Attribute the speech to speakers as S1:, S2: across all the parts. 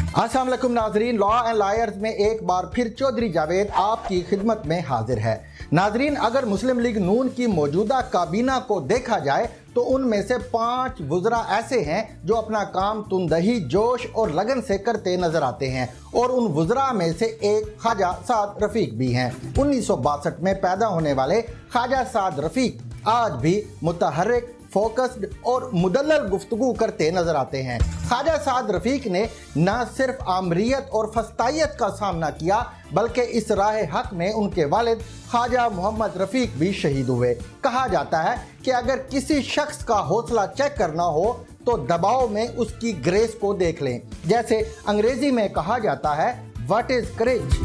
S1: अस्सलाम वालेकुम नाजरीन, लॉ एंड लायर्स में एक बार फिर चौधरी जावेद आपकी खिदमत में हाजिर है। नाजरीन, अगर मुस्लिम लीग नून की मौजूदा काबीना को देखा जाए तो उनमें से 5 वुज़रा ऐसे हैं जो अपना काम तुंदही, जोश और लगन से करते नजर आते हैं और उन वुज़रा में से एक ख्वाजा साद रफ़ीक भी हैं। 1962 में पैदा होने वाले ख्वाजा साद रफ़ीक आज भी मुतहर्रिक, फोकस्ड और मुदल्लल गुफ्तगू करते नजर आते हैं। ख्वाजा साद रफ़ीक ने न सिर्फ आमरीत और फस्तायत का सामना किया बल्कि इस राह हक में उनके वालिद ख्वाजा मोहम्मद रफ़ीक भी शहीद हुए। कहा जाता है कि अगर किसी शख्स का हौसला चेक करना हो तो दबाव में उसकी ग्रेस को देख लें। जैसे अंग्रेजी में कहा जाता है, what is courage?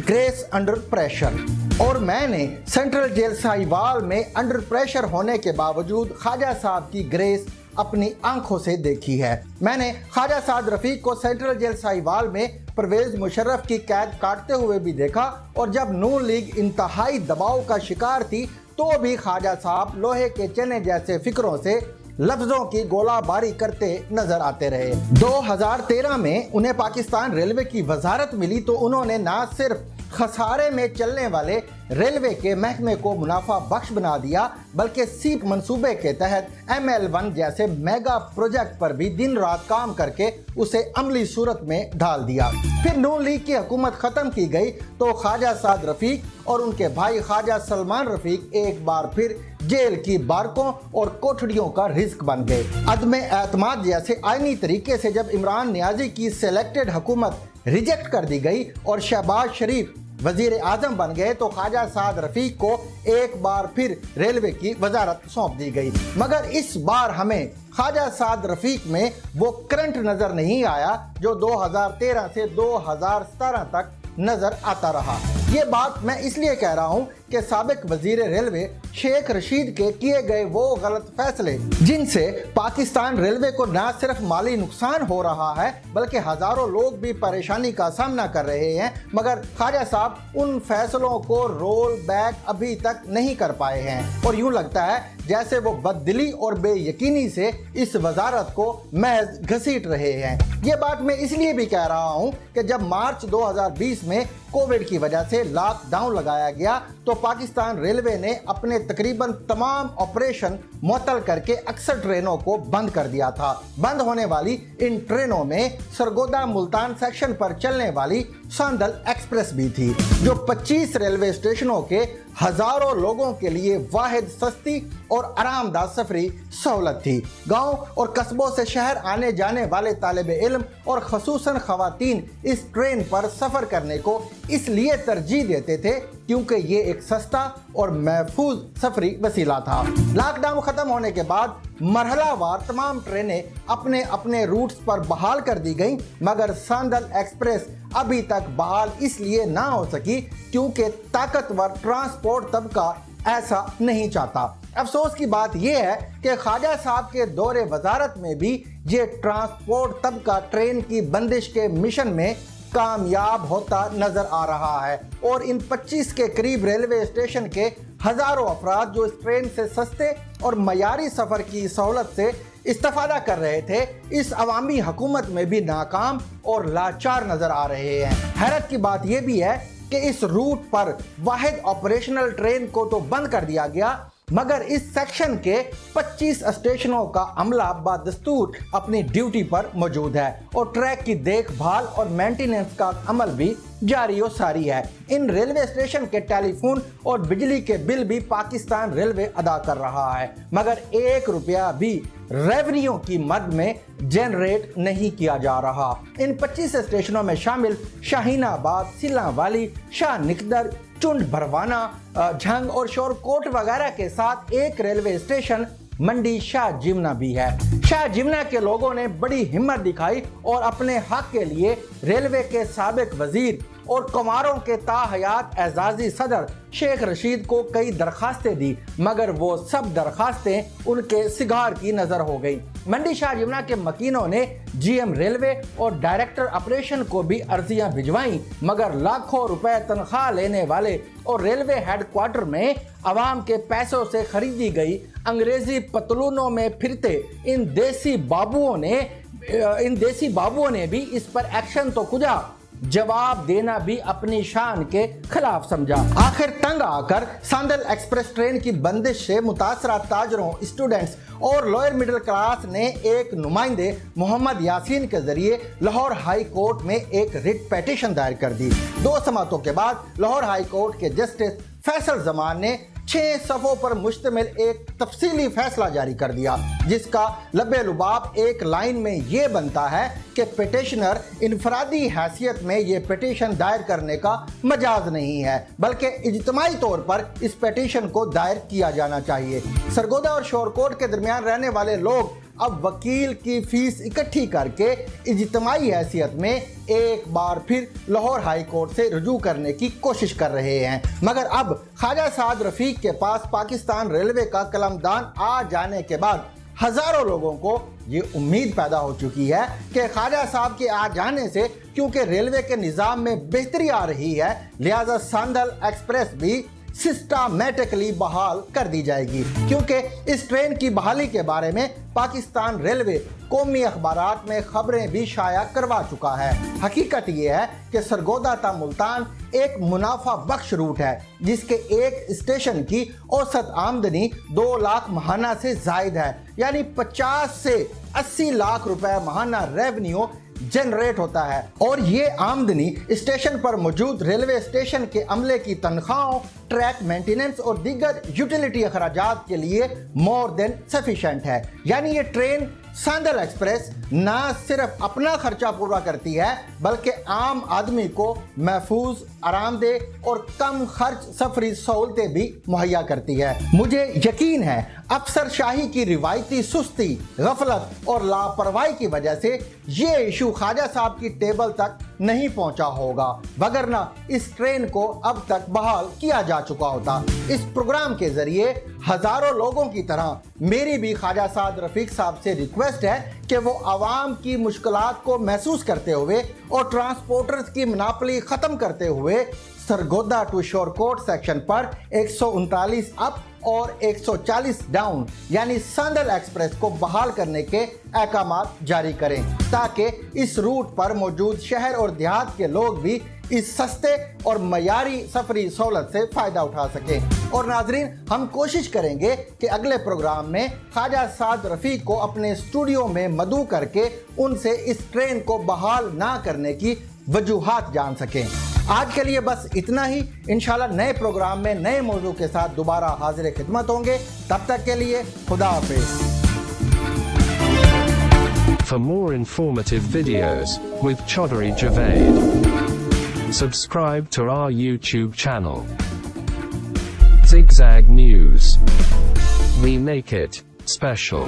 S1: Grace under pressure. और मैंने सेंट्रल जेल साहिवाल में अंडर प्रेशर होने के बावजूद ख्वाजा साहब की ग्रेस अपनी आंखों से देखी है। मैंने ख्वाजा साद रफ़ीक को सेंट्रल जेल साहिवाल में परवेज़ मुशर्रफ की कैद काटते हुए भी देखा और जब नून लीग इंतहाई दबाव का शिकार थी तो भी ख्वाजा साहब लोहे के चने जैसे फिक्रों से लफ्ज़ों की गोलाबारी करते नजर आते रहे। 2013 में उन्हें पाकिस्तान रेलवे की वजारत मिली तो उन्होंने न सिर्फ खसारे में चलने वाले रेलवे के महकमे को मुनाफा बख्श बना दिया बल्कि सीप मंसूबे के तहत ML1 जैसे मेगा प्रोजेक्ट पर भी दिन रात काम करके उसे अमली सूरत में ढाल दिया। फिर नून लीग की हुकूमत खत्म की गई तो ख्वाजा साद रफ़ीक और उनके भाई ख्वाजा सलमान रफ़ीक एक बार फिर जेल की बारकों और कोठड़ियों का रिस्क बन गए। अदमे एतमाद जैसे आईनी तरीके से जब इमरान नियाजी की सिलेक्टेड हुकूमत रिजेक्ट कर दी गई और शहबाज शरीफ वजीर आजम बन गए तो ख्वाजा साद रफ़ीक को एक बार फिर रेलवे की वजारत सौंप दी गई। मगर इस बार हमें ख्वाजा साद रफ़ीक में वो करंट नजर नहीं आया जो 2013 से 2017 तक नजर आता रहा। ये बात मैं इसलिए कह रहा हूँ कि साबिक वजीर रेलवे शेख रशीद के किए गए वो गलत फैसले जिनसे पाकिस्तान रेलवे को न सिर्फ माली नुकसान हो रहा है बल्कि हजारों लोग भी परेशानी का सामना कर रहे हैं, मगर ख्वाजा साहब उन फैसलों को रोल बैक अभी तक नहीं कर पाए हैं और यूं लगता है जैसे वो बददिली और बेयकीनी से इस वजारत को महज घसीट रहे हैं। ये बात मैं इसलिए भी कह रहा हूँ कि जब मार्च 2020 में कोविड की वजह से लॉकडाउन लगाया गया तो पाकिस्तान रेलवे ने अपने तकरीबन तमाम ऑपरेशन मुअत्तल करके अक्सर ट्रेनों को बंद कर दिया था। बंद होने वाली इन ट्रेनों में सरगोदा मुल्तान सेक्शन पर चलने वाली सांदल एक्सप्रेस भी थी जो 25 रेलवे स्टेशनों के हजारों लोगों के लिए वाहिद सस्ती और आरामदाह सफरी सहूलत थी। गांव और कस्बों से शहर आने जाने वाले तालिब इल्म और खसूसन खवातीन इस ट्रेन पर सफर करने को इसलिए तरजीह देते थे क्योंकि ये एक सस्ता और महफूज सफरी वसीला था। लॉकडाउन खत्म होने के बाद मरहलावार तमाम ट्रेनें अपने अपने रूट्स पर बहाल कर दी गईं, मगर सांदल एक्सप्रेस अभी तक बहाल इसलिए ना हो सकी क्योंकि ताकतवर ट्रांसपोर्ट तबका ऐसा नहीं चाहता। अफसोस की बात यह है कि ख्वाजा साहब के दौरे वजारत में भी ये ट्रांसपोर्ट तबका ट्रेन की बंदिश के मिशन में कामयाब होता नजर आ रहा है और इन 25 के करीब रेलवे स्टेशन के हजारों अफराद जो इस ट्रेन से सस्ते और मयारी सफर की सहूलत से इस्तेफादा कर रहे थे इस अवामी हुकूमत में भी नाकाम और लाचार नजर आ रहे हैं। हैरत की बात यह भी है कि इस रूट पर वाहिद ऑपरेशनल ट्रेन को तो बंद कर दिया गया मगर इस सेक्शन के 25 स्टेशनों का अमला बदस्तूर अपनी ड्यूटी पर मौजूद है और ट्रैक की देखभाल और मेंटेनेंस का अमल भी जारी और सारी है। इन रेलवे स्टेशन के टेलीफोन और बिजली के बिल भी पाकिस्तान रेलवे अदा कर रहा है मगर 1 रुपया भी रेवेन्यू की मद में जनरेट नहीं किया जा रहा। इन 25 स्टेशनों में शामिल शाहीनाबाद, सिलावाली, शाह निकदर, चुंड भरवाना, झंग और शोरकोट वगैरह के साथ एक रेलवे स्टेशन मंडी शाह जिमना भी है। शाह जिमना के लोगों ने बड़ी हिम्मत दिखाई और अपने हक के लिए रेलवे के साबिक वजीर और कुमारों के ताहयात एजाजी सदर शेख रशीद को कई दरखास्तें दी मगर वो सब दरखास्तें उनके सिगार की नजर हो गई। मंडी शाह जिमना के मकीनों ने GM रेलवे और डायरेक्टर ऑपरेशन को भी अर्जियां भिजवाई मगर लाखों रुपए तनख्वाह लेने वाले और रेलवे हेडक्वार्टर में आवाम के पैसों से खरीदी गई अंग्रेजी पतलूनों में फिरते इन देसी बाबुओं ने इन देसी बाबुओं ने भी इस पर एक्शन तो खुजा, जवाब देना भी अपनी शान के खिलाफ समझा। आखिर तंग आकर सांदल एक्सप्रेस ट्रेन की बंदिश से मुतासरा ताजरों, स्टूडेंट्स और लोअर मिडिल क्लास ने एक नुमाइंदे मोहम्मद यासीन के जरिए लाहौर हाई कोर्ट में एक रिट पिटीशन दायर कर दी। 2 समातों के बाद लाहौर हाई कोर्ट के जस्टिस फैसल जमान ने 6 सफ़ों पर मुश्तमिल एक तफसीली फैसला जारी कर दिया, जिसका लबे लुबाब एक लाइन में ये बनता है कि पिटिशनर इनफरादी हैसियत में ये पिटीशन दायर करने का मजाज नहीं है, बल्कि इज्तिमाई तौर पर इस पिटीशन को दायर किया जाना चाहिए। सरगोदा और शोरकोट के दरमियान रहने वाले लोग अब वकील की फीस इकट्ठी करके इज्तिमाई हैसियत में एक बार फिर लाहौर हाई कोर्ट से रुजू करने की कोशिश कर रहे हैं, मगर अब ख्वाजा साद रफीक के पास पाकिस्तान रेलवे का कलमदान आ जाने के बाद हजारों लोगों को ये उम्मीद पैदा हो चुकी है कि ख्वाजा साहब के आ जाने से, क्योंकि रेलवे के निज़ाम में बेहतरी आ रही है, लिहाजा सांदल एक्सप्रेस भी सिस्टमैटिकली बहाल कर दी जाएगी, क्योंकि इस ट्रेन की बहाली के बारे में पाकिस्तान रेलवे कौमी अखबारात में खबरें भी शाया करवा चुका है। हकीकत यह है कि सरगोदा ता मुल्तान एक मुनाफा बख्श रूट है, जिसके एक स्टेशन की औसत आमदनी 2 लाख माहाना से जायद है, यानी 50 से 80 लाख रुपए माहाना रेवेन्यू जनरेट होता है, और ये आमदनी स्टेशन पर मौजूद रेलवे स्टेशन के अमले की तनख्वाहों, ट्रैक मेंटेनेंस और दीगर यूटिलिटी अखराजात के लिए मोर देन सफिशिएंट है। यानी ये ट्रेन सांदल एक्सप्रेस ना सिर्फ अपना खर्चा पूरा करती है, बल्कि आम आदमी को महफूज, आरामदेह और कम खर्च सफरी सहूलतें भी मुहैया करती है। मुझे यकीन है अफसरशाही की रिवायती सुस्ती, गफलत और लापरवाही की वजह से ये इशू ख्वाजा साहब की टेबल तक नहीं पहुंचा होगा, वगरना इस ट्रेन को अब तक बहाल किया जा चुका होता। इस प्रोग्राम के जरिए हजारों लोगों की तरह मेरी भी ख्वाजा साद रफीक साहब से रिक्वेस्ट है कि वो आवाम की मुश्किलात को महसूस करते हुए और ट्रांसपोर्टर्स की मोनोपोली खत्म करते हुए सरगोदा टू शोरकोट सेक्शन पर 139 अप और 140 डाउन यानी सांदल एक्सप्रेस को बहाल करने के अहकामात जारी करें, ताकि इस रूट पर मौजूद शहर और देहात के लोग भी इस सस्ते और मयारी सफरी सहूलत से फ़ायदा उठा सकें। और नाजरीन, हम कोशिश करेंगे कि अगले प्रोग्राम में ख्वाजा साद रफ़ीक को अपने स्टूडियो में मदऊ करके उनसे इस ट्रेन को बहाल ना करने की वजूहात जान सकें। आज के लिए बस इतना ही। इंशाल्लाह नए प्रोग्राम में नए मौजू के साथ दोबारा हाजिर खिदमत होंगे। तब तक के लिए खुदा हाफिज़।
S2: For more informative videos with Chaudhry Javed, subscribe to our YouTube channel. Zigzag News. We make it special.